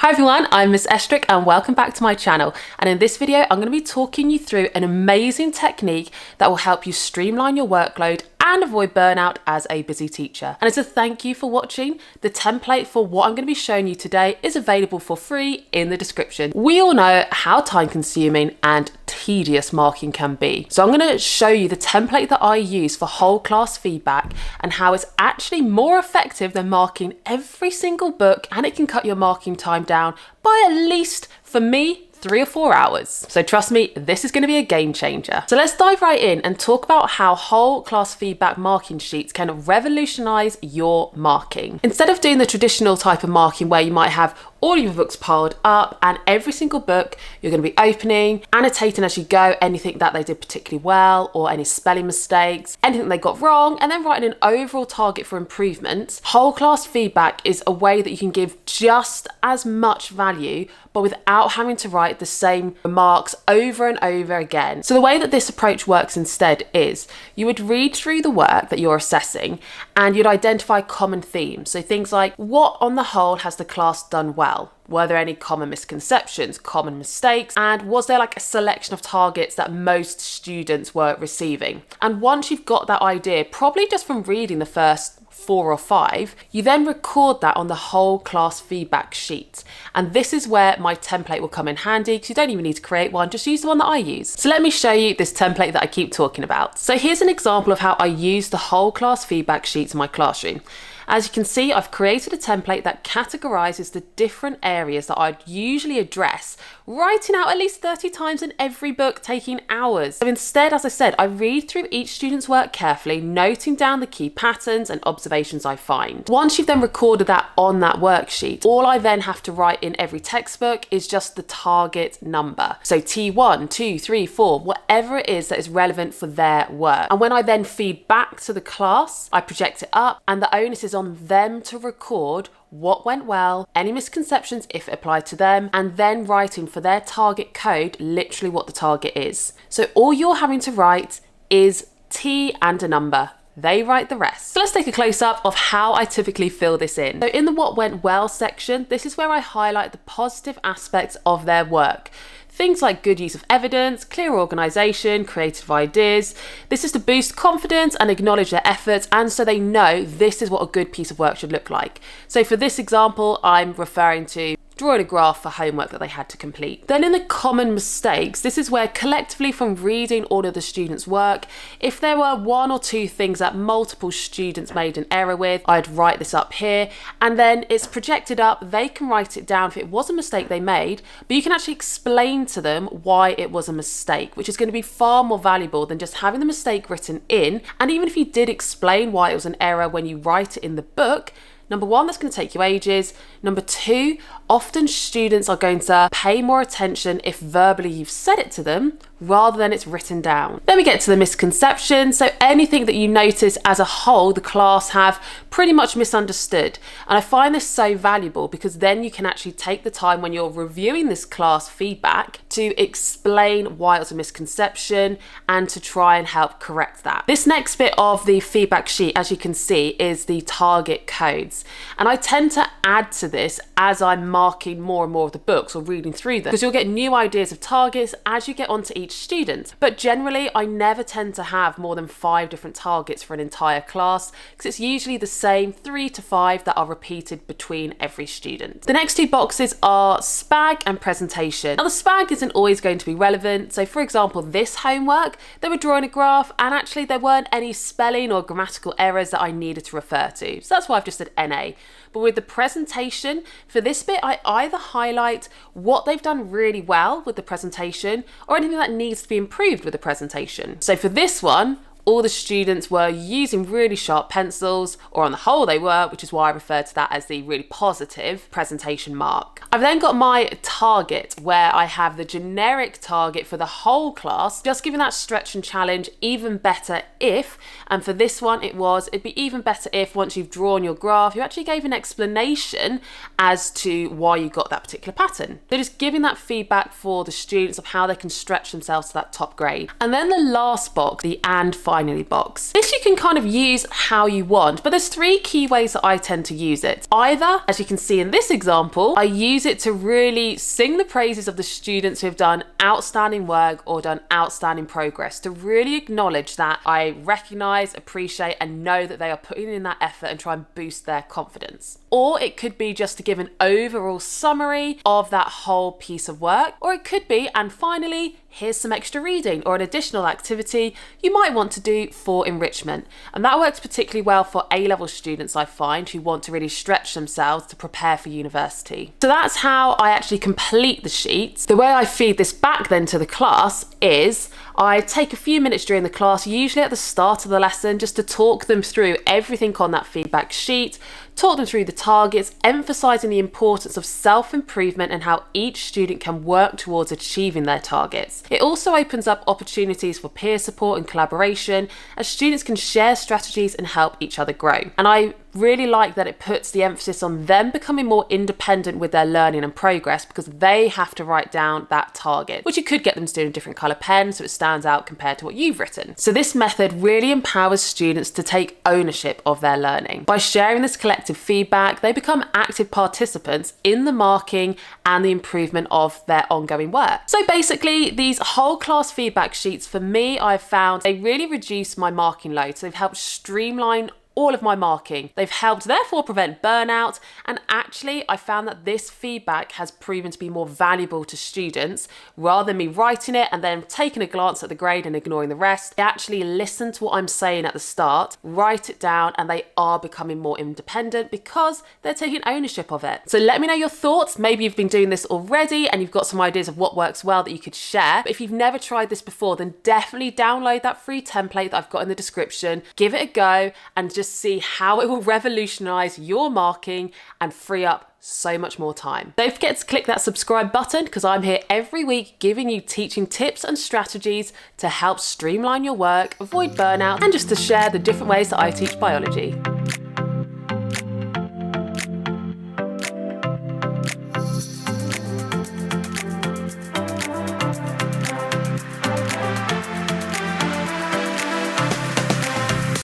Hi everyone, I'm Miss Estruch and welcome back to my channel. And in this video, I'm going to be talking you through an amazing technique that will help you streamline your workload and avoid burnout as a busy teacher. And as a thank you for watching, the template for what I'm going to be showing you today is available for free in the description. We all know how time consuming and tedious marking can be. So I'm going to show you the template that I use for whole class feedback and how it's actually more effective than marking every single book, and it can cut your marking time down by at least, for me, 3 or 4 hours. So trust me, this is going to be a game changer. So let's dive right in and talk about how whole class feedback marking sheets can revolutionize your marking. Instead of doing the traditional type of marking where you might have all your books piled up and every single book you're going to be opening, annotating as you go anything that they did particularly well or any spelling mistakes, anything they got wrong, and then writing an overall target for improvements, whole class feedback is a way that you can give just as much value but without having to write the same remarks over and over again. So the way that this approach works instead is you would read through the work that you're assessing and you'd identify common themes. So things like, what on the whole has the class done well? Were there any common misconceptions, common mistakes, and was there like a selection of targets that most students were receiving? And once you've got that idea, probably just from reading the first 4 or 5, you then record that on the whole class feedback sheet. And this is where my template will come in handy, because you don't even need to create one, just use the one that I use. So let me show you this template that I keep talking about. So here's an example of how I use the whole class feedback sheets in my classroom. As you can see, I've created a template that categorizes the different areas that I'd usually address, writing out at least 30 times in every book, taking hours. So instead, as I said, I read through each student's work carefully, noting down the key patterns and observations I find. Once you've then recorded that on that worksheet, all I then have to write in every textbook is just the target number. So T1, 2, 3, 4, whatever it is that is relevant for their work. And when I then feed back to the class, I project it up, and the onus is on them to record what went well, any misconceptions if it applied to them, and then writing for their target code literally what the target is. So all you're having to write is T and a number. They write the rest. So let's take a close-up of how I typically fill this in. So in the what went well section, this is where I highlight the positive aspects of their work. Things like good use of evidence, clear organisation, creative ideas. This is to boost confidence and acknowledge their efforts, and so they know this is what a good piece of work should look like. So for this example, I'm referring to drawing a graph for homework that they had to complete. Then in the common mistakes, this is where collectively from reading all of the students' work, if there were 1 or 2 things that multiple students made an error with, I'd write this up here, and then it's projected up. They can write it down if it was a mistake they made, but you can actually explain to them why it was a mistake, which is going to be far more valuable than just having the mistake written in. And even if you did explain why it was an error when you write it in the book, number 1, that's going to take you ages. Number 2, often students are going to pay more attention if verbally you've said it to them rather than it's written down. Then we get to the misconceptions. So anything that you notice as a whole the class have pretty much misunderstood. And I find this so valuable because then you can actually take the time when you're reviewing this class feedback to explain why it was a misconception and to try and help correct that. This next bit of the feedback sheet, as you can see, is the target codes. And I tend to add to this as I'm marking more and more of the books or reading through them, because you'll get new ideas of targets as you get onto each student. But generally, I never tend to have more than 5 different targets for an entire class, because it's usually the same 3 to 5 that are repeated between every student. The next 2 boxes are Spag and presentation. Now the Spag isn't always going to be relevant. So for example, this homework, they were drawing a graph and actually there weren't any spelling or grammatical errors that I needed to refer to. So that's why I've just said NA. But with the presentation, for this bit, I either highlight what they've done really well with the presentation or anything that needs to be improved with the presentation. So for this one, all the students were using really sharp pencils, or on the whole they were, which is why I refer to that as the really positive presentation mark. I've then got my target where I have the generic target for the whole class, just giving that stretch and challenge even better if, and for this one it'd be even better if once you've drawn your graph, you actually gave an explanation as to why you got that particular pattern. So just giving that feedback for the students of how they can stretch themselves to that top grade. And then the last box, the and final finally box. This you can kind of use how you want, but there's 3 key ways that I tend to use it. Either, as you can see in this example, I use it to really sing the praises of the students who have done outstanding work or done outstanding progress, to really acknowledge that I recognize, appreciate, and know that they are putting in that effort and try and boost their confidence. Or it could be just to give an overall summary of that whole piece of work. Or it could be, and finally, here's some extra reading or an additional activity you might want to do for enrichment. And that works particularly well for A-level students, I find, who want to really stretch themselves to prepare for university. So that's how I actually complete the sheets. The way I feed this back then to the class is I take a few minutes during the class, usually at the start of the lesson, just to talk them through everything on that feedback sheet, talk them through the targets, emphasising the importance of self-improvement and how each student can work towards achieving their targets. It also opens up opportunities for peer support and collaboration, as students can share strategies and help each other grow. And I really like that it puts the emphasis on them becoming more independent with their learning and progress, because they have to write down that target, which you could get them to do in a different colour pen so it stands out compared to what you've written. So this method really empowers students to take ownership of their learning. By sharing this collective feedback, they become active participants in the marking and the improvement of their ongoing work. So basically, these whole class feedback sheets, for me, I've found they really reduce my marking load. So they've helped streamline all of my marking. They've helped therefore prevent burnout, and actually I found that this feedback has proven to be more valuable to students. Rather than me writing it and then taking a glance at the grade and ignoring the rest, they actually listen to what I'm saying at the start, write it down, and they are becoming more independent because they're taking ownership of it. So let me know your thoughts. Maybe you've been doing this already and you've got some ideas of what works well that you could share. But if you've never tried this before, then definitely download that free template that I've got in the description, give it a go, and just see how it will revolutionize your marking and free up so much more time. Don't forget to click that subscribe button, because I'm here every week giving you teaching tips and strategies to help streamline your work, avoid burnout, and just to share the different ways that I teach biology.